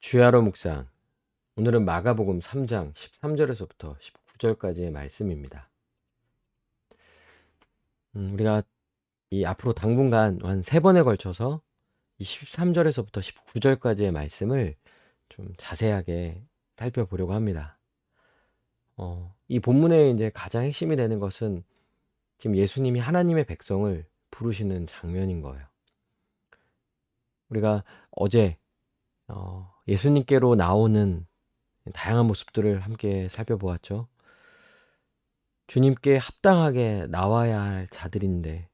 주야로 묵상. 오늘은 마가복음 3장 13절에서부터 19절까지의 말씀입니다. 우리가 이 앞으로 당분간 한 3번에 걸쳐서 이 13절에서부터 19절까지의 말씀을 좀 자세하게 살펴보려고 합니다. 이 본문의 이제 가장 핵심이 되는 것은 지금 예수님이 하나님의 백성을 부르시는 장면인 거예요. 우리가 어제 예수님께로 나오는 다양한 모습들을 함께 살펴보았죠. 주님께 합당하게 나와야 할 자들인데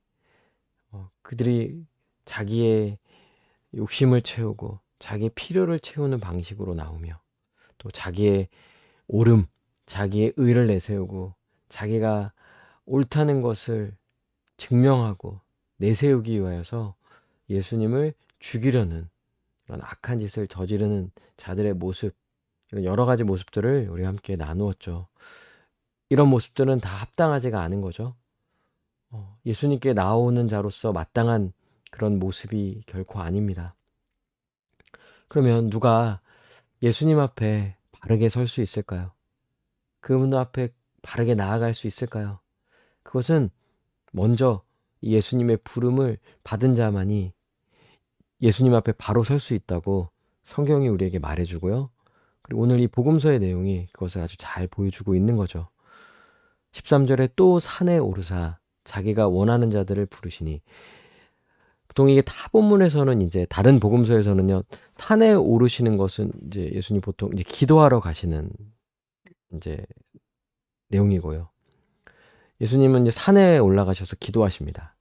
그들이 자기의 욕심을 채우고 자기의 필요를 채우는 방식으로 나오며 또 자기의 옳음, 자기의 의를 내세우고 자기가 옳다는 것을 증명하고 내세우기 위하여서 예수님을 죽이려는 그런 악한 짓을 저지르는 자들의 모습, 이런 여러 가지 모습들을 우리 함께 나누었죠. 이런 모습들은 다 합당하지가 않은 거죠. 예수님께 나오는 자로서 마땅한 그런 모습이 결코 아닙니다. 그러면 누가 예수님 앞에 바르게 설 수 있을까요? 그분 앞에 바르게 나아갈 수 있을까요? 그것은 먼저 예수님의 부름을 받은 자만이 예수님 앞에 바로 설 수 있다고 성경이 우리에게 말해주고요. 그리고 오늘 이 복음서의 내용이 그것을 아주 잘 보여주고 있는 거죠. 13절에 또 산에 오르사 자기가 원하는 자들을 부르시니, 보통 이게 타 본문에서는 이제 다른 복음서에서는요, 산에 오르시는 것은 이제 예수님 보통 이제 기도하러 가시는 이제 내용이고요. 예수님은 이제 산에 올라가셔서 기도하십니다.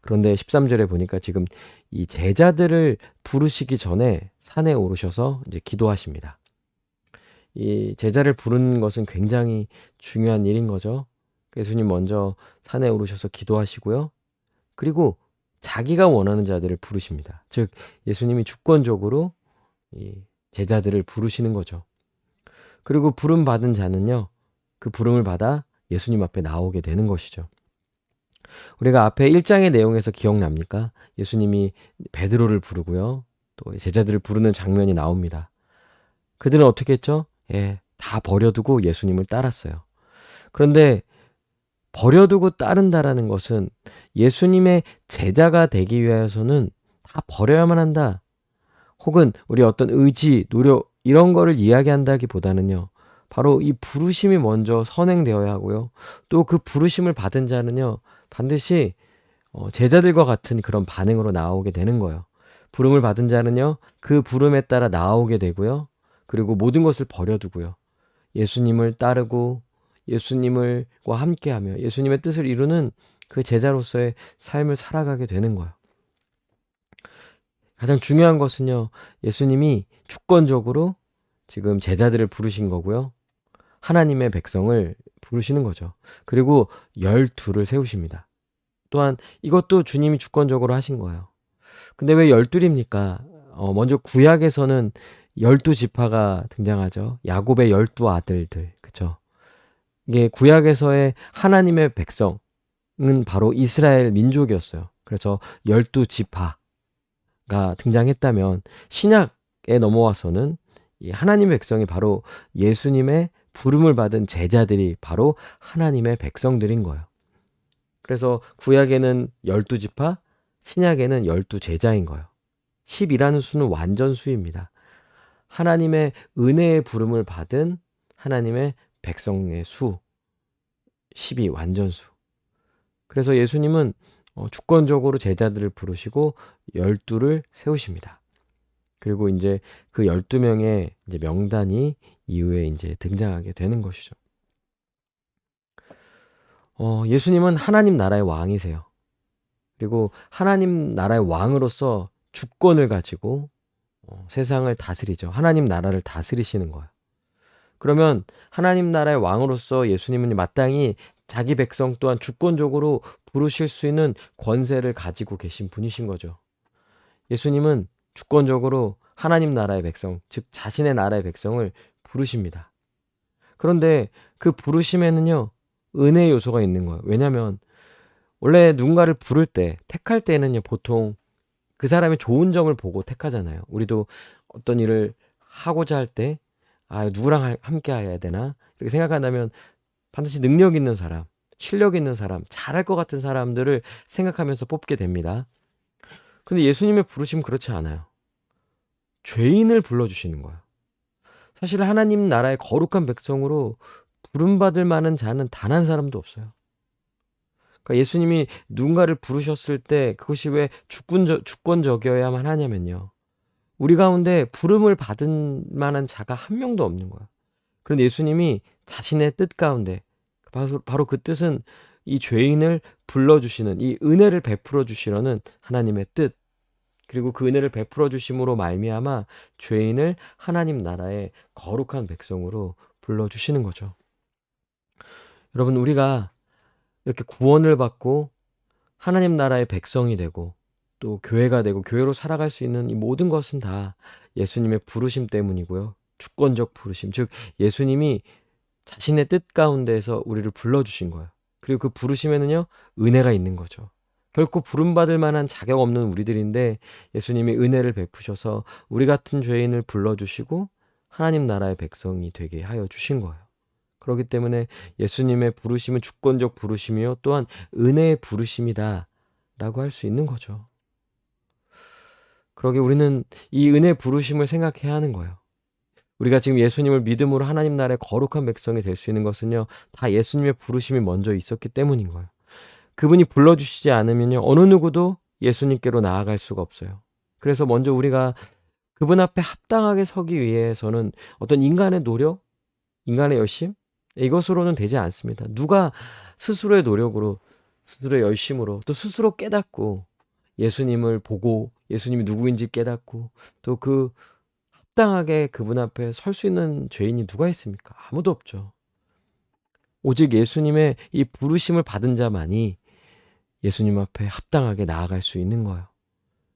그런데 13절에 보니까 지금 이 제자들을 부르시기 전에 산에 오르셔서 이제 기도하십니다. 이 제자를 부르는 것은 굉장히 중요한 일인 거죠. 예수님 먼저 산에 오르셔서 기도하시고요. 그리고 자기가 원하는 자들을 부르십니다. 즉 예수님이 주권적으로 이 제자들을 부르시는 거죠. 그리고 부름 받은 자는요, 그 부름을 받아 예수님 앞에 나오게 되는 것이죠. 우리가 앞에 1장의 내용에서 기억납니까? 예수님이 베드로를 부르고요, 또 제자들을 부르는 장면이 나옵니다. 그들은 어떻게 했죠? 다 버려두고 예수님을 따랐어요. 그런데 버려두고 따른다라는 것은 예수님의 제자가 되기 위해서는 다 버려야만 한다, 혹은 우리 어떤 의지, 노력 이런 거를 이야기한다기보다는요, 바로 이 부르심이 먼저 선행되어야 하고요. 또 그 부르심을 받은 자는요, 반드시 제자들과 같은 그런 반응으로 나오게 되는 거예요. 부름을 받은 자는요, 그 부름에 따라 나오게 되고요. 그리고 모든 것을 버려두고요, 예수님을 따르고 예수님과 함께하며 예수님의 뜻을 이루는 그 제자로서의 삶을 살아가게 되는 거예요. 가장 중요한 것은요, 예수님이 주권적으로 지금 제자들을 부르신 거고요, 하나님의 백성을 부르시는 거죠. 그리고 12를 세우십니다. 또한 이것도 주님이 주권적으로 하신 거예요. 근데 왜 12입니까? 먼저 구약에서는 12지파가 등장하죠. 야곱의 12아들들. 그쵸? 이게 구약에서의 하나님의 백성은 바로 이스라엘 민족이었어요. 그래서 12지파가 등장했다면, 신약에 넘어와서는 이 하나님의 백성이 바로 예수님의 부름을 받은 제자들이 바로 하나님의 백성들인 거예요. 그래서 구약에는 12지파, 신약에는 12제자인 거예요. 10이라는 수는 완전수입니다. 하나님의 은혜의 부름을 받은 하나님의 백성의 수, 10이 완전수. 그래서 예수님은 주권적으로 제자들을 부르시고 12를 세우십니다. 그리고 이제 그 12명의 이제 명단이 이후에 이제 등장하게 되는 것이죠. 예수님은 하나님 나라의 왕이세요. 그리고 하나님 나라의 왕으로서 주권을 가지고 세상을 다스리죠. 하나님 나라를 다스리시는 거예요. 그러면 하나님 나라의 왕으로서 예수님은 마땅히 자기 백성 또한 주권적으로 부르실 수 있는 권세를 가지고 계신 분이신 거죠. 예수님은 주권적으로 하나님 나라의 백성, 즉 자신의 나라의 백성을 부르십니다. 그런데 그 부르심에는요, 은혜의 요소가 있는 거예요. 왜냐하면 원래 누군가를 부를 때, 택할 때는요, 보통 그 사람의 좋은 점을 보고 택하잖아요. 우리도 어떤 일을 하고자 할 때 누구랑 함께 해야 되나? 이렇게 생각한다면 반드시 능력 있는 사람, 실력 있는 사람, 잘할 것 같은 사람들을 생각하면서 뽑게 됩니다. 근데 예수님의 부르심은 그렇지 않아요. 죄인을 불러주시는 거예요. 사실 하나님 나라의 거룩한 백성으로 부름받을 만한 자는 단 한 사람도 없어요. 그러니까 예수님이 누군가를 부르셨을 때 그것이 왜 주권적이어야만 하냐면요. 우리 가운데 부름을 받은 만한 자가 한 명도 없는 거야. 그런데 예수님이 자신의 뜻 가운데 바로 그 뜻은 이 죄인을 불러주시는, 이 은혜를 베풀어 주시려는 하나님의 뜻, 그리고 그 은혜를 베풀어 주심으로 말미암아 죄인을 하나님 나라의 거룩한 백성으로 불러주시는 거죠. 여러분, 우리가 이렇게 구원을 받고 하나님 나라의 백성이 되고 또 교회가 되고 교회로 살아갈 수 있는 이 모든 것은 다 예수님의 부르심 때문이고요. 주권적 부르심, 즉 예수님이 자신의 뜻 가운데에서 우리를 불러주신 거예요. 그리고 그 부르심에는요, 은혜가 있는 거죠. 결코 부름받을 만한 자격 없는 우리들인데 예수님이 은혜를 베푸셔서 우리 같은 죄인을 불러주시고 하나님 나라의 백성이 되게 하여 주신 거예요. 그렇기 때문에 예수님의 부르심은 주권적 부르심이요, 또한 은혜의 부르심이다 라고 할 수 있는 거죠. 그러게 우리는 이 은혜 부르심을 생각해야 하는 거예요. 우리가 지금 예수님을 믿음으로 하나님 나라의 거룩한 백성이 될 수 있는 것은요, 다 예수님의 부르심이 먼저 있었기 때문인 거예요. 그분이 불러주시지 않으면요, 어느 누구도 예수님께로 나아갈 수가 없어요. 그래서 먼저 우리가 그분 앞에 합당하게 서기 위해서는 어떤 인간의 노력, 인간의 열심, 이것으로는 되지 않습니다. 누가 스스로의 노력으로, 스스로의 열심으로, 또 스스로 깨닫고 예수님을 보고 예수님이 누구인지 깨닫고 또 그 합당하게 그분 앞에 설 수 있는 죄인이 누가 있습니까? 아무도 없죠. 오직 예수님의 이 부르심을 받은 자만이 예수님 앞에 합당하게 나아갈 수 있는 거예요.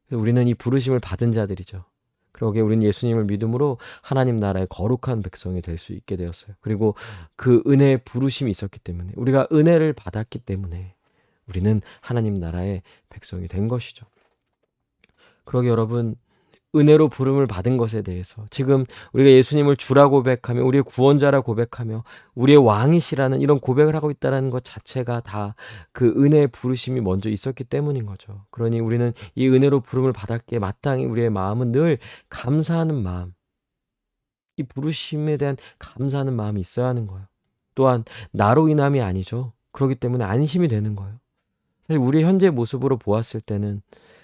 그래서 우리는 이 부르심을 받은 자들이죠. 그러기에 우리는 예수님을 믿음으로 하나님 나라의 거룩한 백성이 될 수 있게 되었어요. 그리고 그 은혜의 부르심이 있었기 때문에, 우리가 은혜를 받았기 때문에 우리는 하나님 나라의 백성이 된 것이죠. 그러기 여러분, 은혜로 부름을 받은 것에 대해서 지금 우리가 예수님을 주라 고백하며 우리의 구원자라 고백하며 우리의 왕이시라는 이런 고백을 하고 있다는 것 자체가 다 그 은혜의 부르심이 먼저 있었기 때문인 거죠. 그러니 우리는 이 은혜로 부름을 받았기에 마땅히 우리의 마음은 늘 감사하는 마음, 이 부르심에 대한 감사하는 마음이 있어야 하는 거예요. 또한 나로 인함이 아니죠. 그렇기 때문에 안심이 되는 거예요. 사실 우리의 현재 모습으로 보았을 때는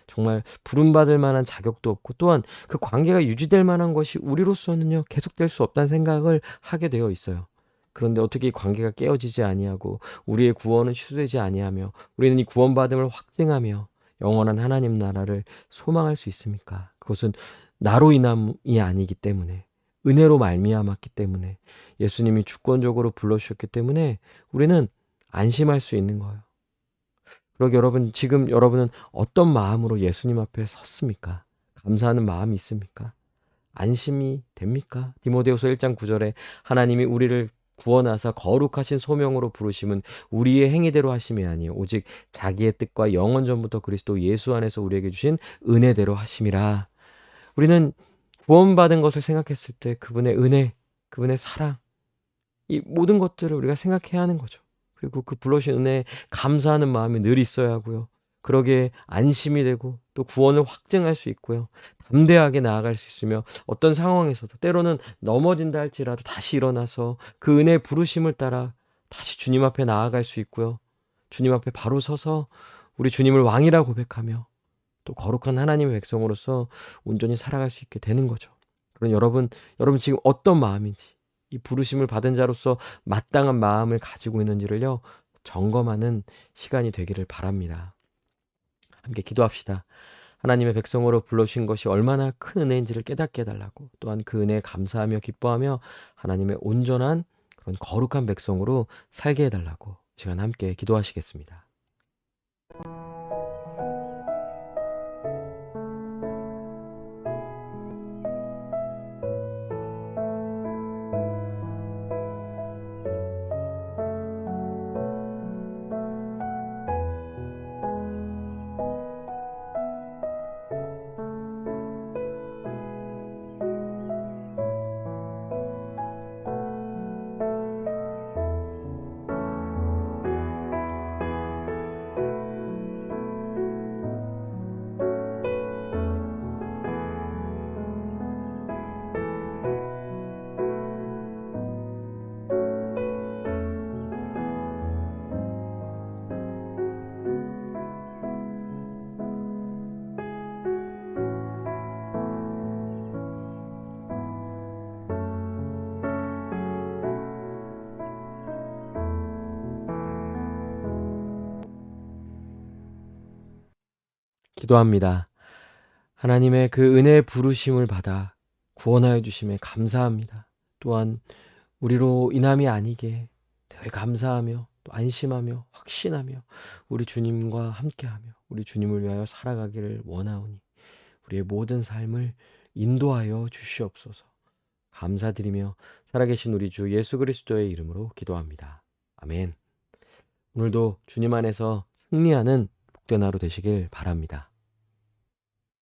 정말 부름받을 만한 자격도 없고 또한 그 관계가 유지될 만한 것이 우리로서는요 계속될 수 없다는 생각을 하게 되어 있어요. 그런데 어떻게 이 관계가 깨어지지 아니하고 우리의 구원은 취소되지 아니하며 우리는 이 구원받음을 확증하며 영원한 하나님 나라를 소망할 수 있습니까? 그것은 나로 인함이 아니기 때문에, 은혜로 말미암았기 때문에, 예수님이 주권적으로 불러주셨기 때문에 우리는 안심할 수 있는 거예요. 그러게 여러분, 지금 여러분은 어떤 마음으로 예수님 앞에 섰습니까? 감사하는 마음이 있습니까? 안심이 됩니까? 디모데후서 1장 9절에 하나님이 우리를 구원하사 거룩하신 소명으로 부르심은 우리의 행위대로 하심이 아니요 오직 자기의 뜻과 영원 전부터 그리스도 예수 안에서 우리에게 주신 은혜대로 하심이라. 우리는 구원받은 것을 생각했을 때 그분의 은혜, 그분의 사랑, 이 모든 것들을 우리가 생각해야 하는 거죠. 그리고 그 불러주신 은혜에 감사하는 마음이 늘 있어야 하고요. 그러기에 안심이 되고 또 구원을 확증할 수 있고요. 담대하게 나아갈 수 있으며 어떤 상황에서도 때로는 넘어진다 할지라도 다시 일어나서 그 은혜의 부르심을 따라 다시 주님 앞에 나아갈 수 있고요. 주님 앞에 바로 서서 우리 주님을 왕이라 고백하며 또 거룩한 하나님의 백성으로서 온전히 살아갈 수 있게 되는 거죠. 그럼 여러분 지금 어떤 마음인지, 이 부르심을 받은 자로서 마땅한 마음을 가지고 있는지를요, 점검하는 시간이 되기를 바랍니다. 함께 기도합시다. 하나님의 백성으로 불러주신 것이 얼마나 큰 은혜인지를 깨닫게 해달라고, 또한 그 은혜에 감사하며 기뻐하며 하나님의 온전한 그런 거룩한 백성으로 살게 해달라고 시간 함께 기도하시겠습니다. 기도합니다. 하나님의 그 은혜의 부르심을 받아 구원하여 주심에 감사합니다. 또한 우리로 인함이 아니게 늘 감사하며 또 안심하며 확신하며 우리 주님과 함께하며 우리 주님을 위하여 살아가기를 원하오니 우리의 모든 삶을 인도하여 주시옵소서. 감사드리며 살아계신 우리 주 예수 그리스도의 이름으로 기도합니다. 아멘. 오늘도 주님 안에서 승리하는 복된 하루 되시길 바랍니다.